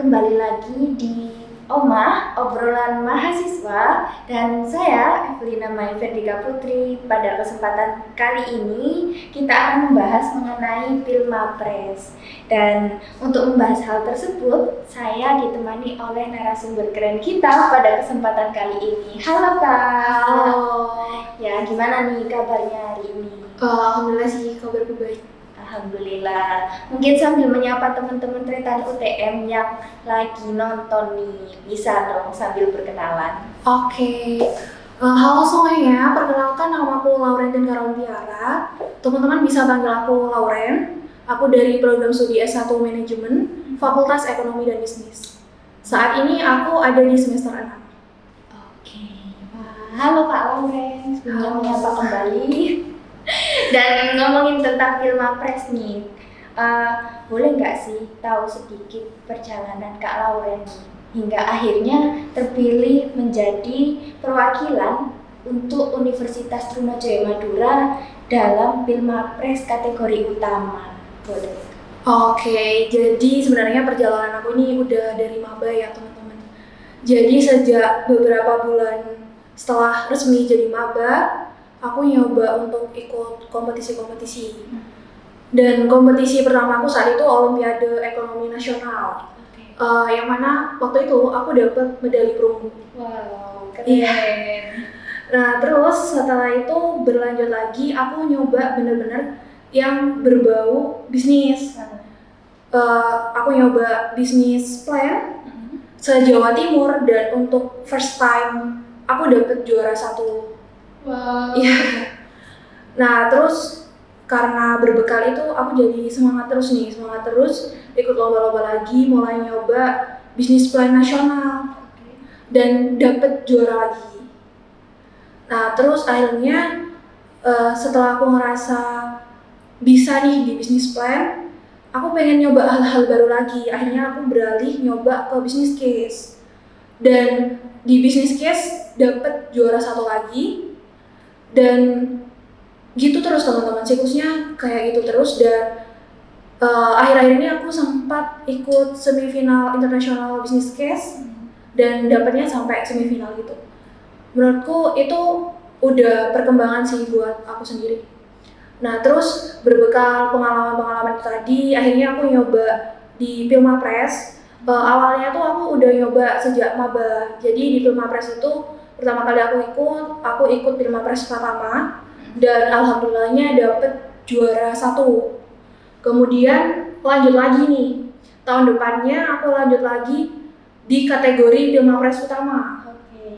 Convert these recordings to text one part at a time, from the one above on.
kembali lagi di Omah, obrolan mahasiswa, dan saya Evelina Mai Verdika Putri. Pada kesempatan kali ini kita akan membahas mengenai Pilmapres. Dan untuk membahas hal tersebut, saya ditemani oleh narasumber keren kita pada kesempatan kali ini. Halo Kak. Halo. Ya, gimana nih kabarnya hari ini? Alhamdulillah sih, kabarku baik. Alhamdulillah. Mungkin sambil menyapa teman-teman Tretan UTM yang lagi nonton nih, bisa dong sambil berkenalan. Oke. Halo semuanya, perkenalkan nama aku Lauren dan Tiara. Teman-teman bisa panggil aku Lauren. Aku dari program studi S1 Manajemen, Fakultas Ekonomi dan Bisnis. Saat ini aku ada di semester 6. Oke. Halo Kak Lauren, sebelumnya Halo. menyapa kembali. Dan ngomongin tentang Pilmapres nih, boleh nggak sih tahu sedikit perjalanan Kak Lauren hingga akhirnya terpilih menjadi perwakilan untuk Universitas Trunojoyo Madura dalam Pilmapres kategori utama? Boleh. Oke, jadi sebenarnya perjalanan aku ini udah dari maba ya teman-teman. Jadi sejak beberapa bulan setelah resmi jadi maba, aku nyoba untuk ikut kompetisi-kompetisi. Dan kompetisi pertama aku saat itu Olimpiade Ekonomi Nasional. Yang mana waktu itu aku dapat medali perunggu. Wow, keren. Iya. Nah terus setelah itu berlanjut lagi aku nyoba bener-bener yang berbau bisnis. Aku nyoba bisnis plan se-Jawa Timur dan untuk first time aku dapat juara 1. Wow. Iya. Nah terus karena berbekal itu aku jadi semangat terus ikut lomba-lomba lagi, mulai nyoba bisnis plan nasional dan dapat juara lagi. Nah terus akhirnya setelah aku ngerasa bisa nih di bisnis plan, aku pengen nyoba hal-hal baru lagi. Akhirnya aku beralih nyoba ke bisnis case dan di bisnis case dapat juara 1 lagi. Dan gitu terus teman-teman, siklusnya kayak gitu terus. Dan akhir-akhir ini aku sempat ikut semifinal internasional business case dan dapatnya sampai semifinal gitu. Menurutku itu udah perkembangan sih buat aku sendiri. Nah terus berbekal pengalaman-pengalaman tadi, akhirnya aku nyoba di Pilmapres. Awalnya tuh aku udah nyoba sejak maba. Jadi di Pilmapres itu pertama kali aku ikut Pilmapres pertama dan alhamdulillahnya dapet juara 1. Kemudian lanjut lagi nih, tahun depannya aku lanjut lagi di kategori Pilmapres utama.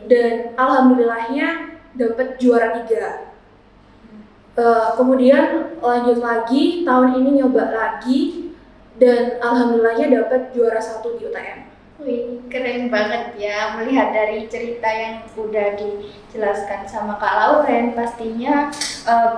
Dan alhamdulillahnya dapet juara 3. Kemudian lanjut lagi, tahun ini nyoba lagi dan alhamdulillahnya dapet juara 1 di UTM. Wih, keren banget ya melihat dari cerita yang udah dijelaskan sama Kak Lauren. Pastinya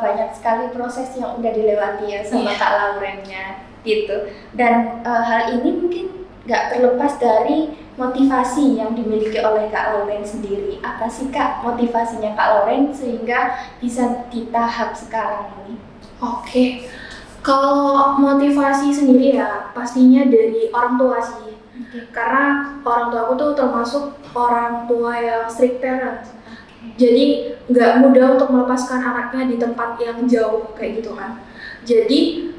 banyak sekali proses yang udah dilewati ya sama Kak Laurennya gitu. Dan hal ini mungkin nggak terlepas dari motivasi yang dimiliki oleh Kak Lauren sendiri. Apa sih Kak motivasinya Kak Lauren sehingga bisa di tahap sekarang ini? Oke, kalau motivasi sendiri ya pastinya dari orang tua sih. Karena orang tua aku tuh termasuk orang tua yang strict parent. Jadi nggak mudah untuk melepaskan anaknya di tempat yang jauh kayak gitu kan. Jadi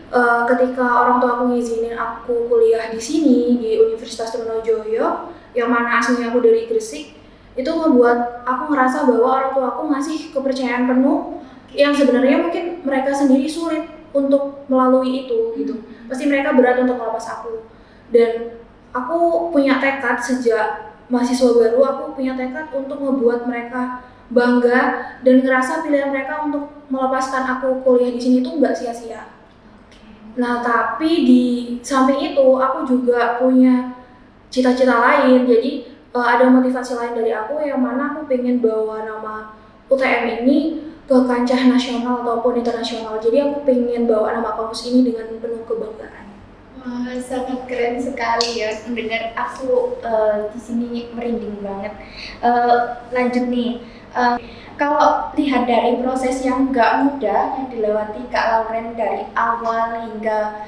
ketika orang tua aku ngizinin aku kuliah di sini di Universitas Trunojoyo, yang mana aslinya aku dari Gresik, itu membuat aku ngerasa bahwa orang tua aku ngasih kepercayaan penuh yang sebenarnya mungkin mereka sendiri sulit untuk melalui itu gitu. Pasti mereka berat untuk melepas aku. Dan aku punya tekad sejak mahasiswa baru, aku punya tekad untuk membuat mereka bangga dan ngerasa pilihan mereka untuk melepaskan aku kuliah di sini itu nggak sia-sia. Nah tapi di samping itu aku juga punya cita-cita lain. Jadi ada motivasi lain dari aku yang mana aku pengen bawa nama UTM ini ke kancah nasional ataupun internasional. Jadi aku pengen bawa nama kampus ini dengan penuh kebanggaan. Wah, sangat keren sekali ya. Mendengar aku di sini merinding banget. Lanjut nih, eh, kalau lihat dari proses yang nggak mudah yang dilewati Kak Lauren dari awal hingga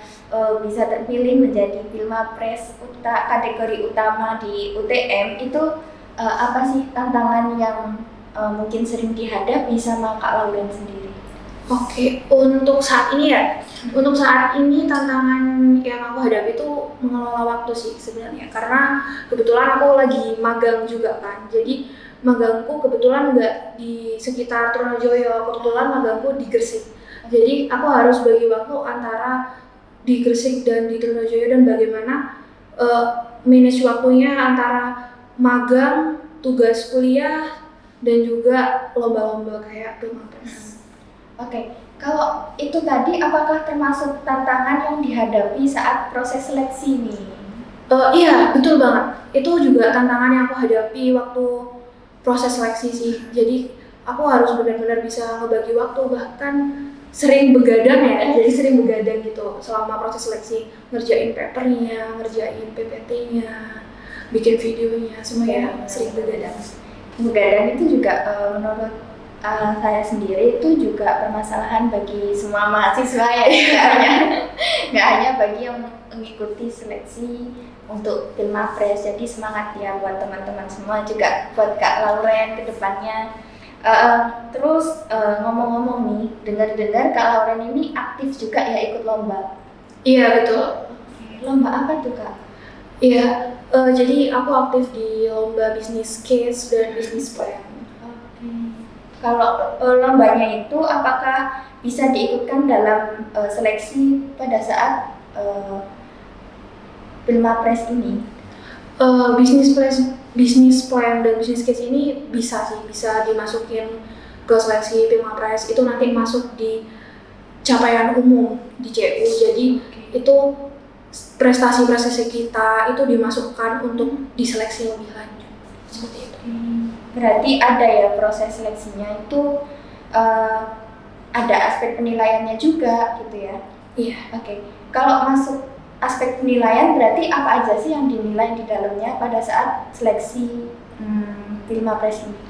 bisa terpilih menjadi Pilma Pres kategori utama di UTM itu apa sih tantangan yang mungkin sering dihadapi sama Kak Lauren sendiri? Oke, untuk saat ini ya, untuk saat ini tantangan yang aku hadapi itu mengelola waktu sih sebenarnya. Karena kebetulan aku lagi magang juga kan, jadi magangku kebetulan nggak di sekitar Trunojoyo, kebetulan magangku di Gresik. Jadi aku harus bagi waktu antara di Gresik dan di Trunojoyo dan bagaimana manage waktunya antara magang, tugas kuliah, dan juga lomba-lomba kayak Pilmapres. Oke, kalau itu tadi apakah termasuk tantangan yang dihadapi saat proses seleksi nih? Iya, betul banget. Itu juga tantangan yang aku hadapi waktu proses seleksi sih. Jadi aku harus benar-benar bisa ngebagi waktu, bahkan sering begadang ya. Jadi sering begadang gitu selama proses seleksi, ngerjain papernya, ngerjain PPT-nya, bikin videonya, semuanya sering begadang. Begadang itu juga menurut saya sendiri itu juga permasalahan bagi semua mahasiswa ya, nggak hanya bagi yang mengikuti seleksi untuk Pilmapres. Jadi semangat ya buat teman-teman semua, juga buat Kak Lauren ke depannya. Terus ngomong-ngomong nih, dengar-dengar Kak Lauren ini aktif juga ya ikut lomba. Iya, betul. Lomba apa tuh Kak? Iya, jadi aku aktif di lomba bisnis case dan bisnis plan. Kalau lombanya itu apakah bisa diikutkan dalam seleksi pada saat Pilmapres ini? Bisnis plan dan bisnis case ini bisa sih, bisa dimasukin ke seleksi Pilmapres. Itu nanti masuk di capaian umum di CU. Jadi itu prestasi-prestasi kita itu dimasukkan untuk diseleksi lebih lanjut. Seperti itu. Berarti ada ya proses seleksinya itu ada aspek penilaiannya juga gitu ya? Iya. Oke. Kalau masuk aspek penilaian berarti apa aja sih yang dinilai di dalamnya pada saat seleksi Pilmapres ini?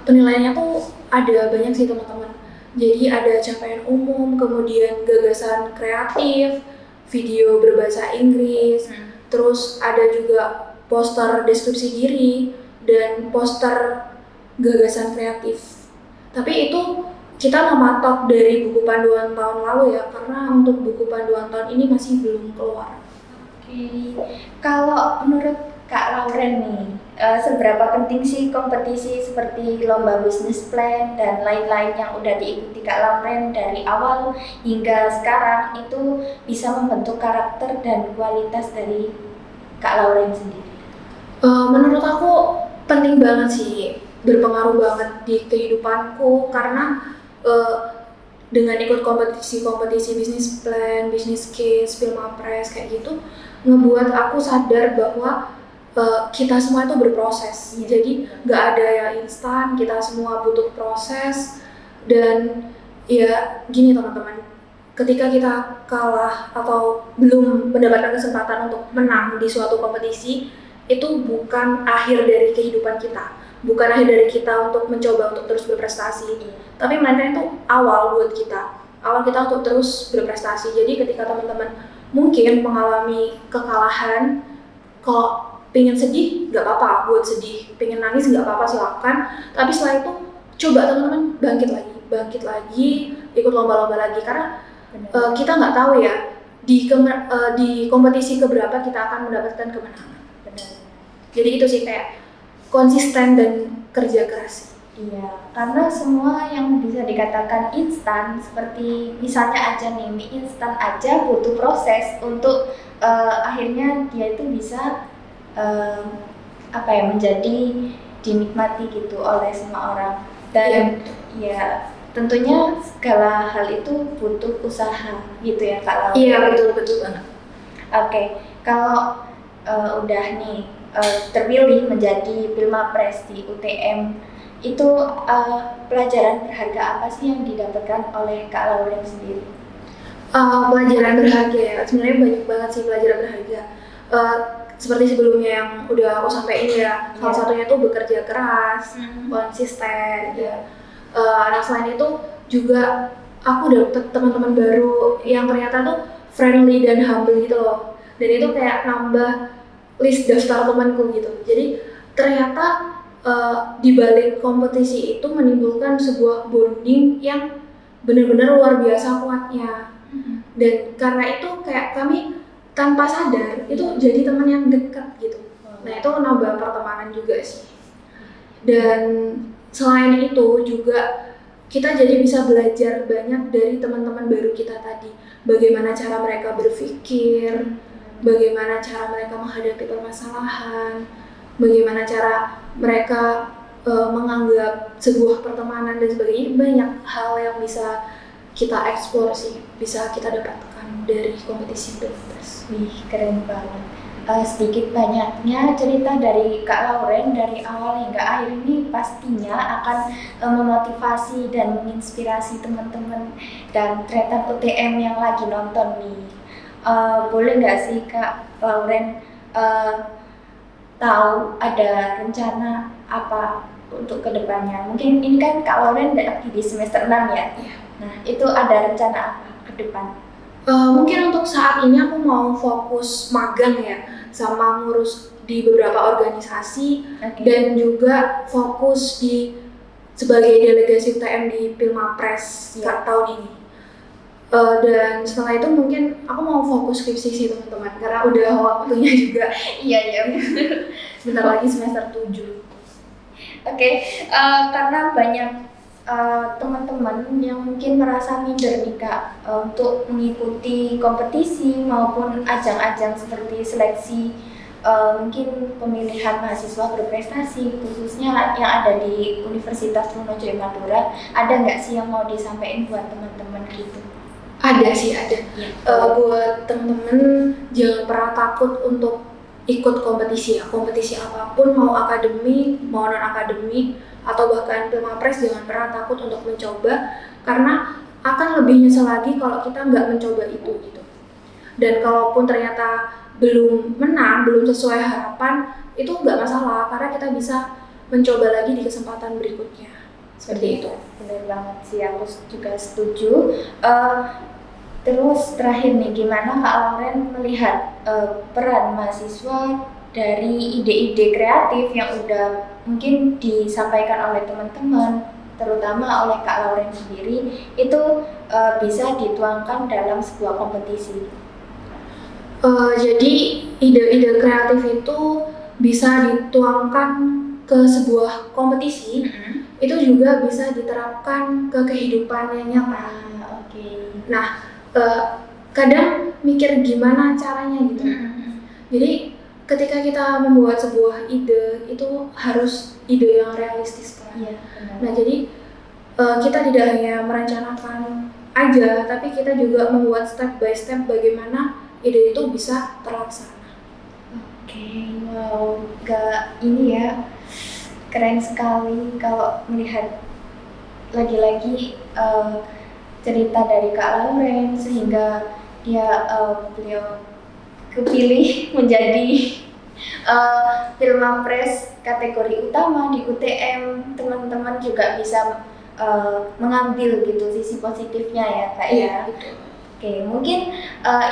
Penilaiannya tuh ada banyak sih teman-teman. Jadi ada capaian umum, kemudian gagasan kreatif, video berbahasa Inggris, terus ada juga poster deskripsi diri, dan poster gagasan kreatif. Tapi itu kita mematok dari buku panduan tahun lalu ya, karena untuk buku panduan tahun ini masih belum keluar. Oke, kalau menurut Kak Lauren nih, seberapa penting sih kompetisi seperti lomba bisnis plan dan lain-lain yang udah diikuti Kak Lauren dari awal hingga sekarang itu bisa membentuk karakter dan kualitas dari Kak Lauren sendiri? Menurut aku penting banget sih, berpengaruh banget di kehidupanku karena dengan ikut kompetisi bisnis plan, bisnis case, Pilmapres kayak gitu ngebuat aku sadar bahwa kita semua itu berproses. Jadi nggak ada yang instan, kita semua butuh proses. Dan ya gini teman-teman, ketika kita kalah atau belum mendapatkan kesempatan untuk menang di suatu kompetisi, itu bukan akhir dari kehidupan kita, bukan akhir dari kita untuk mencoba untuk terus berprestasi, tapi melainkan itu awal buat kita, awal kita untuk terus berprestasi. Jadi ketika teman-teman mungkin mengalami kekalahan, kalau pengen sedih nggak apa-apa buat sedih, pengen nangis nggak apa-apa silakan, tapi setelah itu coba teman-teman bangkit lagi, ikut lomba-lomba lagi, karena kita nggak tahu ya di kompetisi keberapa kita akan mendapatkan kemenangan. Jadi itu sih kayak konsisten dan kerja keras. Iya, karena semua yang bisa dikatakan instan, seperti misalnya aja nih, mie instan aja butuh proses untuk akhirnya dia itu bisa menjadi dinikmati gitu oleh semua orang. Dan ya tentunya segala hal itu butuh usaha gitu ya Kak Laura. Iya, betul banget. Oke, kalau udah nih terpilih menjadi Pilmapres di UTM, itu pelajaran berharga apa sih yang didapatkan oleh Kak Lauren sendiri? Pelajaran berharga ya, sebenarnya banyak banget sih pelajaran berharga. Uh, Seperti sebelumnya yang udah aku sampaikan ya, salah satunya tuh bekerja keras, konsisten ya. Nah selain itu juga aku dapet teman-teman baru yang ternyata tuh friendly dan humble gitu loh. Dan itu kayak nambah list daftar temanku gitu. Jadi ternyata di balik kompetisi itu menimbulkan sebuah bonding yang benar-benar luar biasa kuatnya. Dan karena itu kayak kami tanpa sadar itu jadi teman yang dekat gitu. Nah itu nambah pertemanan juga sih. Dan selain itu juga kita jadi bisa belajar banyak dari teman-teman baru kita tadi. Bagaimana cara mereka berpikir, bagaimana cara mereka menghadapi permasalahan, bagaimana cara mereka menganggap sebuah pertemanan dan sebagainya. Banyak hal yang bisa kita eksplor sih, bisa kita dapatkan dari kompetisi Pilpres. Wih, keren banget. Sedikit banyaknya cerita dari Kak Lauren dari awal hingga akhir ini pastinya akan memotivasi dan menginspirasi teman-teman dan Tretan UTM yang lagi nonton nih. Boleh nggak sih Kak Lauren tahu ada rencana apa untuk kedepannya? Mungkin ini kan Kak Lauren lagi di semester 6 ya? Nah, itu ada rencana apa ke depan? Mungkin untuk saat ini aku mau fokus magang ya, sama ngurus di beberapa organisasi, dan juga fokus di sebagai delegasi UTM di Pilmapres tahun ini. Dan setelah itu mungkin aku mau fokus skripsi sih teman-teman, karena udah waktunya juga. Iya. Sebentar lagi semester 7. Karena banyak teman-teman yang mungkin merasa minder nih Kak untuk mengikuti kompetisi maupun ajang-ajang seperti seleksi mungkin pemilihan mahasiswa berprestasi khususnya yang ada di Universitas Trunojoyo Madura. Ada nggak sih yang mau disampaikan buat teman-teman gitu? Ada sih, ada. Buat teman-teman jangan pernah takut untuk ikut kompetisi ya, kompetisi apapun, mau akademik, mau non akademik, atau bahkan Pilmapres, jangan pernah takut untuk mencoba, karena akan lebih nyesel lagi kalau kita nggak mencoba itu gitu. Dan kalaupun ternyata belum menang, belum sesuai harapan, itu nggak masalah, karena kita bisa mencoba lagi di kesempatan berikutnya. Seperti itu. Benar banget sih, aku juga setuju. Terus terakhir nih, gimana Kak Lauren melihat peran mahasiswa dari ide-ide kreatif yang udah mungkin disampaikan oleh teman-teman, terutama oleh Kak Lauren sendiri, itu bisa dituangkan dalam sebuah kompetisi? Jadi ide-ide kreatif itu bisa dituangkan ke sebuah kompetisi, itu juga bisa diterapkan ke kehidupan yang nyata. Nah, kadang mikir gimana caranya gitu. Jadi ketika kita membuat sebuah ide itu harus ide yang realistis kan. Nah jadi kita tidak hanya merencanakan aja, tapi kita juga membuat step by step bagaimana ide itu bisa terlaksana. Wow, ini ya keren sekali kalau melihat lagi-lagi cerita dari Kak Lauren sehingga beliau kepilih menjadi Pilmapres kategori utama di UTM. Teman-teman juga bisa mengambil gitu sisi positifnya ya Kak ya. Mungkin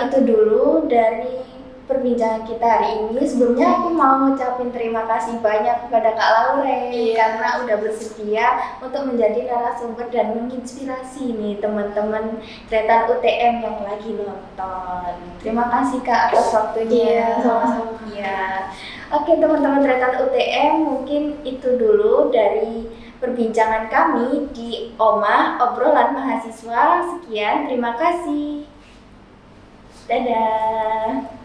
itu dulu dari perbincangan kita hari ini. Sebelumnya aku mau ngucapin terima kasih banyak kepada Kak Lauren karena udah bersedia untuk menjadi narasumber dan menginspirasi nih teman-teman Tretan UTM yang lagi nonton. Terima kasih Kak atas waktunya. Sama-sama. Teman-teman Tretan UTM, mungkin itu dulu dari perbincangan kami di OMA, obrolan mahasiswa. Sekian, terima kasih. Dadah.